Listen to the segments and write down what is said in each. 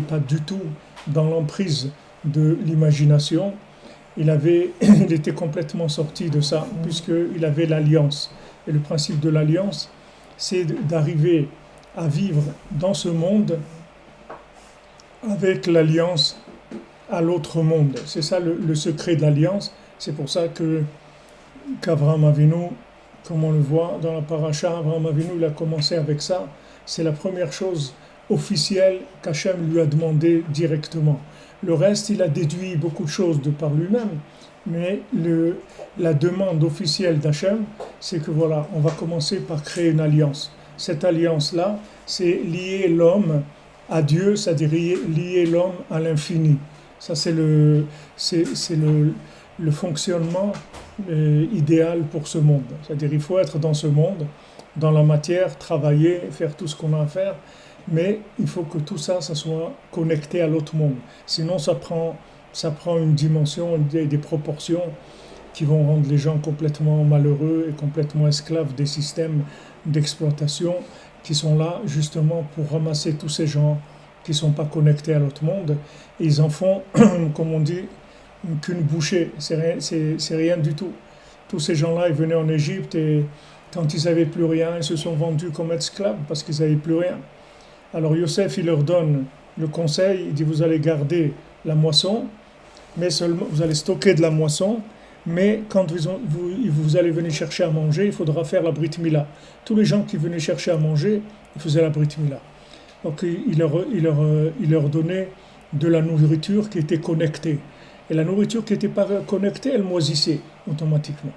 pas du tout dans l'emprise de l'imagination. Il était complètement sorti de ça, puisqu'il avait l'alliance. Et le principe de l'alliance, c'est d'arriver à vivre dans ce monde avec l'alliance à l'autre monde. C'est ça le secret de l'alliance. C'est pour ça qu'Avraham Avinu, comme on le voit dans la paracha, Avraham Avinu, il a commencé avec ça. C'est la première chose officielle qu'Hachem lui a demandé directement. Le reste, il a déduit beaucoup de choses de par lui-même, mais la demande officielle d'Hachem, c'est que voilà, on va commencer par créer une alliance. Cette alliance-là, c'est lier l'homme à Dieu, c'est-à-dire lier l'homme à l'infini. Ça, c'est le fonctionnement idéal pour ce monde. C'est-à-dire il faut être dans ce monde, dans la matière, travailler, faire tout ce qu'on a à faire, mais il faut que tout ça, ça soit connecté à l'autre monde. Sinon, ça prend une dimension, des proportions qui vont rendre les gens complètement malheureux et complètement esclaves des systèmes d'exploitation qui sont là justement pour ramasser tous ces gens qui ne sont pas connectés à l'autre monde. Et ils en font, comme on dit, qu'une bouchée. C'est rien du tout. Tous ces gens-là, ils venaient en Égypte et quand ils n'avaient plus rien, ils se sont vendus comme esclaves parce qu'ils n'avaient plus rien. Alors Yosef, il leur donne le conseil, il dit vous allez garder la moisson, mais seulement vous allez stocker de la moisson, mais quand vous allez venir chercher à manger, il faudra faire la Brit Mila. Tous les gens qui venaient chercher à manger, ils faisaient la Brit Mila. Donc il leur donnait de la nourriture qui était connectée. Et la nourriture qui n'était pas connectée, elle moisissait automatiquement.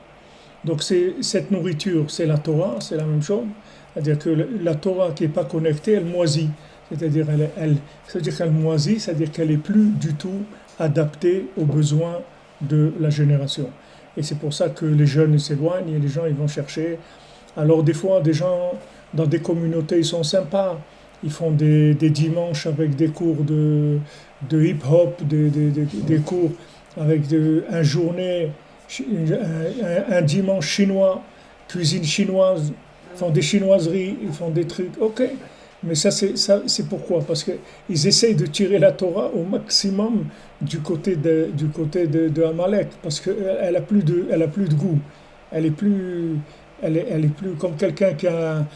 Donc cette nourriture, c'est la Torah, c'est la même chose. C'est-à-dire que la Torah qui n'est pas connectée, elle moisit. C'est-à-dire qu'elle moisit, c'est-à-dire qu'elle n'est plus du tout adaptée aux besoins de la génération. Et c'est pour ça que les jeunes s'éloignent et les gens ils vont chercher. Alors des fois, des gens dans des communautés, ils sont sympas. Ils font des dimanches avec des cours de hip-hop, des cours avec un dimanche chinois, cuisine chinoise, ils font des chinoiseries, ils font des trucs, ok. Mais ça, c'est pourquoi? Parce qu'ils essayent de tirer la Torah au maximum du côté de Amalek, parce qu'elle a plus de goût. Elle est plus comme quelqu'un qui a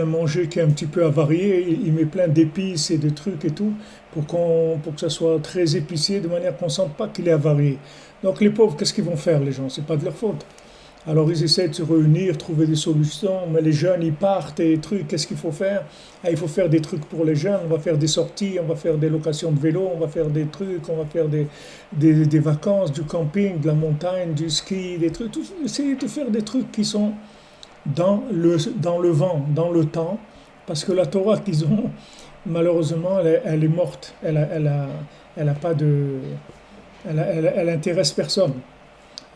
un manger qui est un petit peu avarié, il met plein d'épices et de trucs et tout, pour que ça soit très épicé, de manière qu'on ne sente pas qu'il est avarié. Donc les pauvres, qu'est-ce qu'ils vont faire les gens? C'est pas de leur faute. Alors ils essaient de se réunir, trouver des solutions, mais les jeunes ils partent et trucs, qu'est-ce qu'il faut faire? Ah, il faut faire des trucs pour les jeunes, on va faire des sorties, on va faire des locations de vélo, on va faire des trucs, on va faire des vacances, du camping, de la montagne, du ski, des trucs, essayer de faire des trucs qui sont dans le vent, dans le temps, parce que la Torah qu'ils ont, malheureusement, elle est morte, elle a pas de, elle intéresse personne.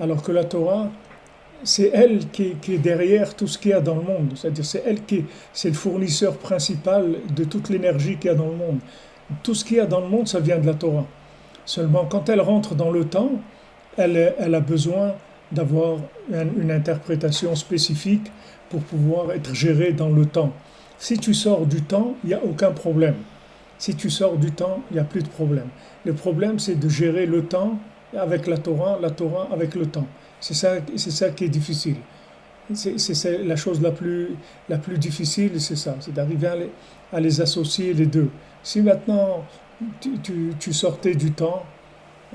Alors que la Torah, c'est elle qui est derrière tout ce qu'il y a dans le monde. C'est-à-dire c'est le fournisseur principal de toute l'énergie qu'il y a dans le monde. Tout ce qu'il y a dans le monde, ça vient de la Torah. Seulement, quand elle rentre dans le temps, elle a besoin d'avoir une interprétation spécifique pour pouvoir être gérée dans le temps. Si tu sors du temps, il n'y a aucun problème. Si tu sors du temps, il n'y a plus de problème. Le problème, c'est de gérer le temps avec la Torah avec le temps. C'est ça qui est difficile. C'est la chose la plus difficile, c'est ça. C'est d'arriver à les associer les deux. Si maintenant tu sortais du temps,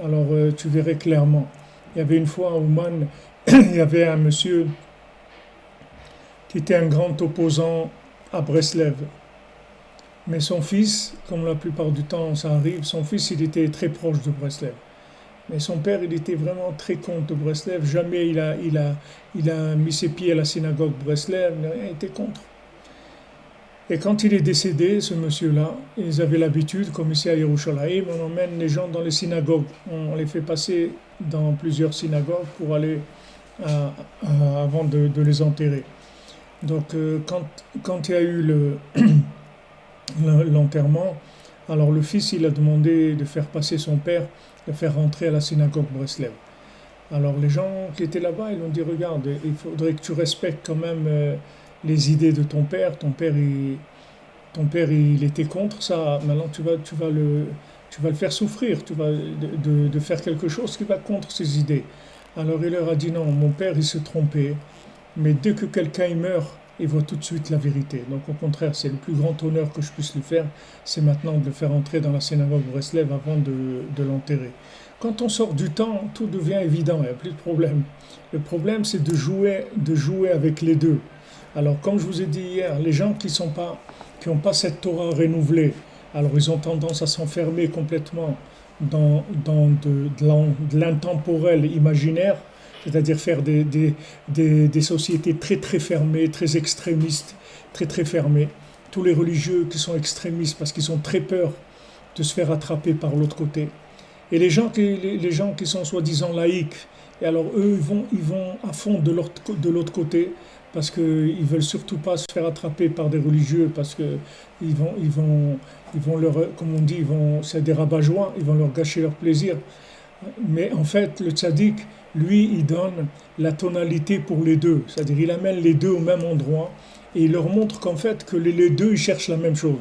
alors tu verrais clairement. Il y avait une fois à Ouman, il y avait un monsieur qui était un grand opposant à Breslev. Mais son fils, comme la plupart du temps ça arrive, son fils il était très proche de Breslev. Mais son père, il était vraiment très contre de Breslev. Jamais il a mis ses pieds à la synagogue Breslev, il n'a rien été contre. Et quand il est décédé, ce monsieur-là, ils avaient l'habitude, comme ici à Yerushalayim, on emmène les gens dans les synagogues. On les fait passer dans plusieurs synagogues pour aller avant de les enterrer. Donc quand il y a eu l'enterrement, alors le fils, il a demandé de faire passer son père, de faire rentrer à la synagogue Breslev. Alors les gens qui étaient là-bas, ils ont dit, regarde, il faudrait que tu respectes quand même les idées de ton père. Ton père, ton père il était contre ça, maintenant tu vas le faire souffrir, tu vas de faire quelque chose qui va contre ses idées. Alors il leur a dit non, mon père il se trompait, mais dès que quelqu'un il meurt, il voit tout de suite la vérité. Donc au contraire, c'est le plus grand honneur que je puisse lui faire, c'est maintenant de le faire entrer dans la synagogue Breslev avant de l'enterrer. Quand on sort du temps, tout devient évident, il n'y a plus de problème. Le problème, c'est de jouer avec les deux. Alors, comme je vous ai dit hier, les gens qui n'ont pas cette Torah renouvelée, alors ils ont tendance à s'enfermer complètement dans de l'intemporel imaginaire, c'est-à-dire faire des sociétés très très fermées, très extrémistes, très très fermées. Tous les religieux qui sont extrémistes parce qu'ils ont très peur de se faire attraper par l'autre côté. Et les gens qui sont soi-disant laïcs, et alors eux, ils vont à fond de l'autre côté, parce qu'ils ne veulent surtout pas se faire attraper par des religieux, parce que ils vont leur, comme on dit, c'est des rabat-joie, ils vont leur gâcher leur plaisir. Mais en fait, le tzaddik, lui, il donne la tonalité pour les deux, c'est-à-dire il amène les deux au même endroit, et il leur montre qu'en fait, que les deux, ils cherchent la même chose.